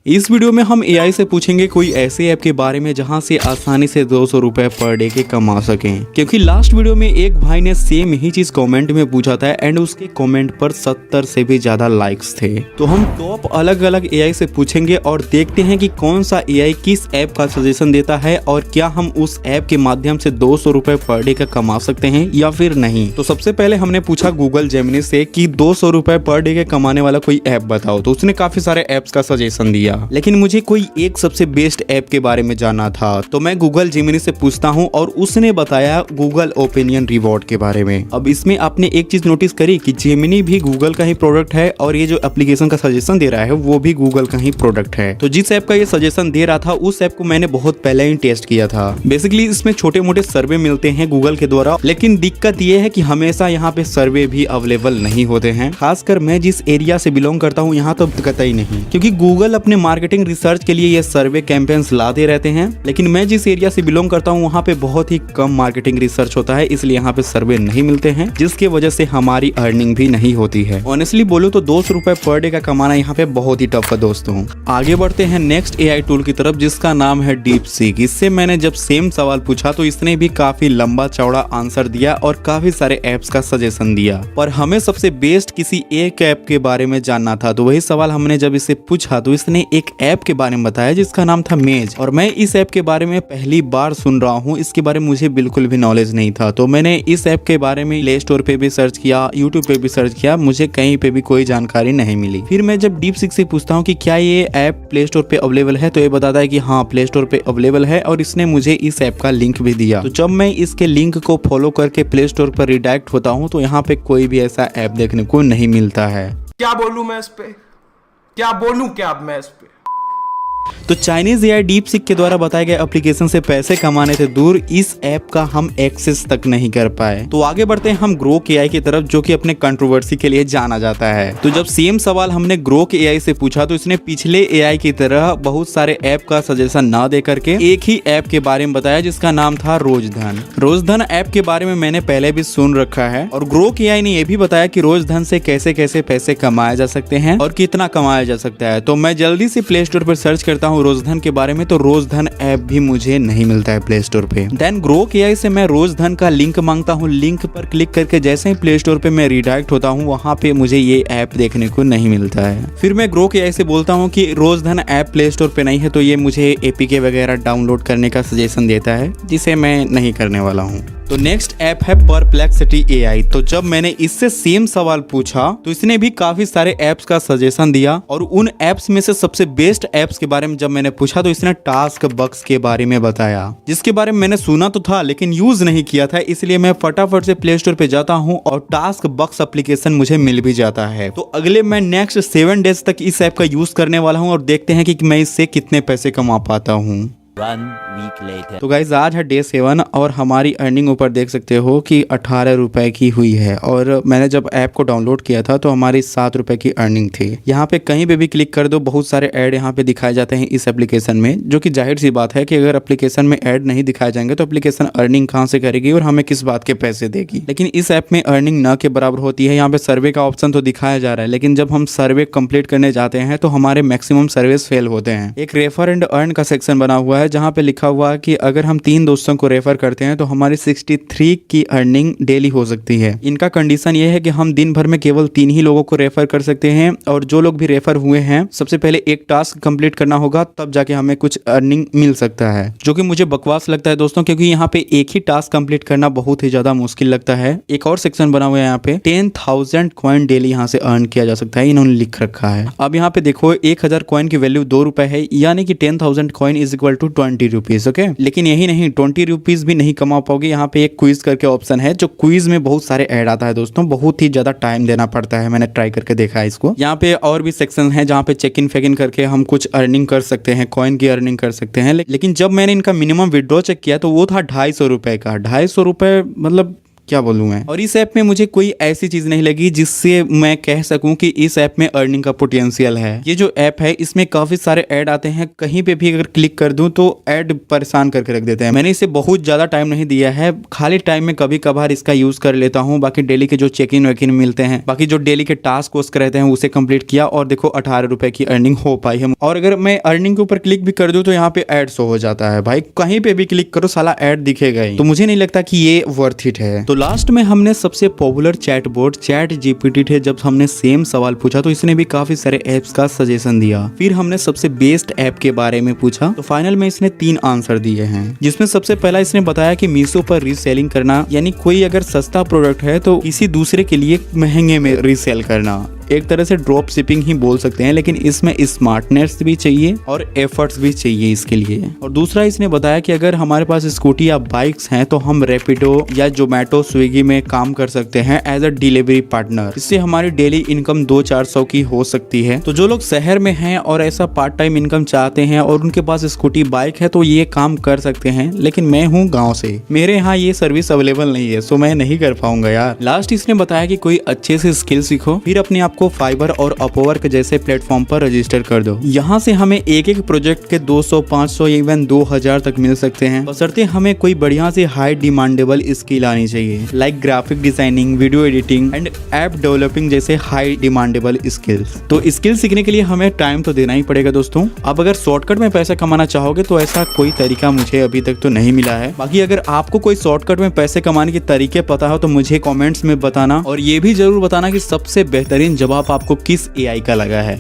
इस वीडियो में हम एआई से पूछेंगे कोई ऐसे ऐप के बारे में जहां से आसानी से 200 रुपए पर डे के कमा सकें, क्योंकि लास्ट वीडियो में एक भाई ने सेम ही चीज कमेंट में पूछा था एंड उसके कमेंट पर 70 से भी ज्यादा लाइक्स थे। तो हम टॉप अलग अलग एआई से पूछेंगे और देखते हैं कि कौन सा एआई किस ऐप का सजेशन देता है और क्या हम उस ऐप के माध्यम से 200 रुपए पर डे का कमा सकते हैं या फिर नहीं। तो सबसे पहले हमने पूछा गूगल जेमिनी से कि 200 रुपए पर डे के कमाने वाला कोई ऐप बताओ, तो उसने काफी सारे ऐप्स का सजेशन दिया, लेकिन मुझे कोई एक सबसे बेस्ट ऐप के बारे में जानना था। तो मैं गूगल जेमिनी से पूछता हूं और उसने बताया गूगल ओपिनियन रिवॉर्ड के बारे में। अब इसमें आपने एक चीज नोटिस करी कि जेमिनी भी गूगल का ही प्रोडक्ट है और ये जो एप्लीकेशन का सजेशन दे रहा है वो भी गूगल का ही प्रोडक्ट है। तो जिस ऐप का ये सजेशन दे रहा था उस ऐप को मैंने बहुत पहले ही टेस्ट किया था। बेसिकली इसमें छोटे मोटे सर्वे मिलते हैं गूगल के द्वारा, लेकिन दिक्कत ये है कि हमेशा यहाँ पे सर्वे भी अवेलेबल नहीं होते हैं। खासकर मैं जिस एरिया से बिलोंग करता हूँ यहाँ तो कतई नहीं, क्योंकि गूगल अपने मार्केटिंग रिसर्च के लिए ये सर्वे कैंपेन्स लाते रहते हैं, लेकिन मैं जिस एरिया से बिलोंग करता हूँ वहाँ पे बहुत ही कम मार्केटिंग रिसर्च होता है, इसलिए यहाँ पे सर्वे नहीं मिलते हैं, जिसकी वजह से हमारी अर्निंग भी नहीं होती है। ऑनेस्टली बोलूं तो 200 रुपए पर डे का कमाना यहाँ पे बहुत ही टफ है दोस्तों। आगे बढ़ते हैं नेक्स्ट एआई टूल की तरफ जिसका नाम है डीपसीक। इससे मैंने जब सेम सवाल पूछा तो इसने भी काफी लंबा चौड़ा आंसर दिया और काफी सारे ऐप्स का सजेशन दिया, पर हमें सबसे बेस्ट किसी एक ऐप के बारे में जानना था। तो वही सवाल हमने जब इससे पूछा तो इसने एक ऐप के बारे में बताया जिसका नाम था मेज, और मैं इस ऐप के बारे में पहली बार सुन रहा हूँ। इसके बारे में मुझे बिल्कुल भी नॉलेज नहीं था, तो मैंने इस ऐप के बारे में प्ले स्टोर पे भी सर्च किया, यूट्यूब पे भी सर्च किया, मुझे कहीं पे भी कोई जानकारी नहीं मिली। फिर मैं जब डीपसीक से पूछता हूँ कि क्या ये ऐप प्ले स्टोर पे अवेलेबल है, तो ये बताता है कि हाँ प्ले स्टोर पे अवेलेबल है और इसने मुझे इस ऐप का लिंक भी दिया। तो जब मैं इसके लिंक को फॉलो करके प्ले स्टोर पर रिडायरेक्ट होता हूँ तो यहाँ पे कोई भी ऐसा ऐप देखने को नहीं मिलता है। क्या बोलूं मैं इस पे, क्या बोलूं क्या अब मैं इस पे। तो चाइनीज एआई डीपसीक के द्वारा बताए गए एप्लीकेशन से पैसे कमाने से दूर इस ऐप का हम एक्सेस तक नहीं कर पाए। तो आगे बढ़ते हैं हम ग्रोक एआई की तरफ, जो कि अपने कंट्रोवर्सी के लिए जाना जाता है। तो जब सेम सवाल हमने ग्रोक एआई से पूछा तो इसने पिछले एआई की तरह बहुत सारे ऐप का सजेशन ना दे करके एक ही ऐप के बारे में बताया जिसका नाम था रोजधन। रोजधन ऐप के बारे में मैंने पहले भी सुन रखा है और ग्रोक एआई ने यह भी बताया कि रोजधन से कैसे कैसे पैसे कमाए जा सकते हैं और कितना कमाया जा सकता है। तो मैं जल्दी से प्ले स्टोर पर सर्च करता हूँ रोजधन के बारे में, तो रोजधन ऐप भी मुझे नहीं मिलता है प्ले स्टोर पे। देन ग्रोक एआई से मैं रोजधन का लिंक मांगता हूँ, लिंक पर क्लिक करके जैसे ही प्ले स्टोर पे मैं रिडायरेक्ट होता हूँ वहाँ पे मुझे ये ऐप देखने को नहीं मिलता है। फिर मैं ग्रोक एआई से बोलता हूँ कि रोजधन ऐप प्ले स्टोर पे नहीं है, तो ये मुझे एपीके वगैरह डाउनलोड करने का सजेशन देता है, जिसे मैं नहीं करने वाला हूँ। तो नेक्स्ट ऐप है परप्लेक्सिटी एआई। तो जब मैंने इससे सेम सवाल पूछा तो इसने भी काफी सारे ऐप्स का सजेशन दिया और उन ऐप्स में से सबसे बेस्ट ऐप्स के बारे में जब मैंने पूछा तो इसने टास्क बक्स के बारे में बताया, जिसके बारे में मैंने सुना तो था लेकिन यूज नहीं किया था, इसलिए मैं फटाफट से प्ले स्टोर पे जाता हूँ और टास्क बक्स एप्लीकेशन मुझे मिल भी जाता है। तो अगले मैं नेक्स्ट 7 डेज तक इस ऐप का यूज करने वाला हूँ और देखते हैं कि मैं इससे कितने पैसे कमा पाता हूँ। 1 week later. तो गाइज आज है डे 7 और हमारी अर्निंग ऊपर देख सकते हो कि 18 रुपए की हुई है और मैंने जब ऐप को डाउनलोड किया था तो हमारी 7 रुपए की अर्निंग थी। यहाँ पे कहीं पे भी क्लिक कर दो बहुत सारे ऐड यहाँ पे दिखाए जाते हैं इस एप्लीकेशन में, जो कि जाहिर सी बात है कि अगर एप्लीकेशन में ऐड नहीं दिखाए जाएंगे तो एप्लीकेशन अर्निंग कहाँ से करेगी और हमें किस बात के पैसे देगी। लेकिन इस ऐप में अर्निंग न के बराबर होती है। यहाँ पे सर्वे का ऑप्शन तो दिखाया जा रहा है, लेकिन जब हम सर्वे कंप्लीट करने जाते हैं तो हमारे मैक्सिमम सर्विस फेल होते हैं। एक रेफर एंड अर्न का सेक्शन बना हुआ है जहाँ पे लिखा हुआ है कि अगर हम 3 दोस्तों को रेफर करते हैं तो हमारी 63 की अर्निंग डेली हो सकती है। इनका कंडीशन ये है कि हम दिन भर में केवल 3 ही लोगों को रेफर कर सकते हैं और जो लोग भी रेफर हुए हैं सबसे पहले एक टास्क कंप्लीट करना होगा, तब जाके हमें कुछ अर्निंग मिल सकता है, जो कि मुझे बकवास लगता है दोस्तों, क्योंकि यहाँ पे एक ही टास्क कंप्लीट करना बहुत ही ज्यादा मुश्किल लगता है। एक और सेक्शन बना हुआ है यहाँ पे 10,000 कॉइन डेली यहाँ से अर्न किया जा सकता है, इन्होंने लिख रखा है। अब यहाँ पे देखो 1000 कॉइन की वैल्यू 2 रुपए है, यानी कि 10,000 coin is equal to 20 rupees. Okay, लेकिन यही नहीं, 20 रुपीज भी नहीं कमा पाओगे। यहाँ पे एक क्विज करके ऑप्शन है, जो क्विज में बहुत सारे ऐड आता है दोस्तों, बहुत ही ज्यादा टाइम देना पड़ता है, मैंने ट्राई करके देखा है इसको। यहाँ पे और भी सेक्शन है जहाँ पे चेक इन फेक इन करके हम कुछ अर्निंग कर सकते हैं, कॉइन की अर्निंग कर सकते हैं। लेकिन जब मैंने इनका मिनिमम विड्रॉ चेक किया तो वो था 250 रुपए का। 250 रुपए मतलब क्या बोलूं मैं। और इस ऐप में मुझे कोई ऐसी चीज नहीं लगी जिससे मैं कह सकूं कि इस ऐप में अर्निंग का पोटेंशियल है। ये जो ऐप है इसमें काफी सारे ऐड आते हैं, कहीं पे भी अगर क्लिक कर दूं तो ऐड परेशान करके रख देते हैं। मैंने इसे बहुत ज्यादा टाइम नहीं दिया है, खाली टाइम में कभी कभार इसका यूज कर लेता हूँ। बाकी डेली के जो चेक इन वेक इन मिलते हैं, बाकी जो डेली के टास्क वोस्क रहते हैं उसे कंप्लीट किया और देखो 18 रुपए की अर्निंग हो पाई है। और अगर मैं अर्निंग के ऊपर क्लिक भी कर दूं तो यहाँ पे ऐड शो हो जाता है। भाई कहीं पे भी क्लिक करो साला ऐड दिखेगा ही। तो मुझे नहीं लगता कि ये वर्थ इट है। तो लास्ट में हमने सबसे पॉपुलर चैटबॉट चैट जीपीटी थे, जब हमने सेम सवाल पूछा तो इसने भी काफी सारे एप्स का सजेशन दिया। फिर हमने सबसे बेस्ट ऐप के बारे में पूछा तो फाइनल में इसने 3 आंसर दिए हैं, जिसमें सबसे पहला इसने बताया कि मीशो पर रीसेलिंग करना, यानी कोई अगर सस्ता प्रोडक्ट है तो किसी दूसरे के लिए महंगे में रीसेल करना। एक तरह से ड्रॉप शिपिंग ही बोल सकते हैं, लेकिन इसमें स्मार्टनेस भी चाहिए और एफर्ट्स भी चाहिए इसके लिए। और दूसरा इसने बताया कि अगर हमारे पास स्कूटी या बाइक्स हैं तो हम रैपिडो या जोमेटो स्विगी में काम कर सकते हैं एज अ डिलीवरी पार्टनर। इससे हमारी डेली इनकम 200-400 की हो सकती है। तो जो लोग शहर में हैं और ऐसा पार्ट टाइम इनकम चाहते हैं और उनके पास स्कूटी बाइक है तो ये काम कर सकते हैं, लेकिन मैं हूँ गाँव से, मेरे यहाँ ये सर्विस अवेलेबल नहीं है, सो मैं नहीं कर पाऊंगा यार। लास्ट इसने बताया कि कोई अच्छे से स्किल सीखो, फिर अपने आप को फाइबर और अपवर्क जैसे प्लेटफॉर्म पर रजिस्टर कर दो। यहाँ से हमें एक एक प्रोजेक्ट के 200, 500 इवन 2000 तक मिल सकते हैं, बशर्ते हमें कोई बढ़िया से हाई डिमांडेबल स्किल आनी चाहिए, like graphic designing, video editing and app developing जैसे हाई डिमांडेबल स्किल्स। तो स्किल सीखने के लिए हमें टाइम तो देना ही पड़ेगा दोस्तों। अब अगर शॉर्टकट में पैसा कमाना चाहोगे तो ऐसा कोई तरीका मुझे अभी तक तो नहीं मिला है। बाकी अगर आपको कोई शॉर्टकट में पैसे कमाने के तरीके पता हो तो मुझे कमेंट्स में बताना, और ये भी जरूर बताना कि सबसे बेहतरीन जवाब आपको किस एआई का लगा है।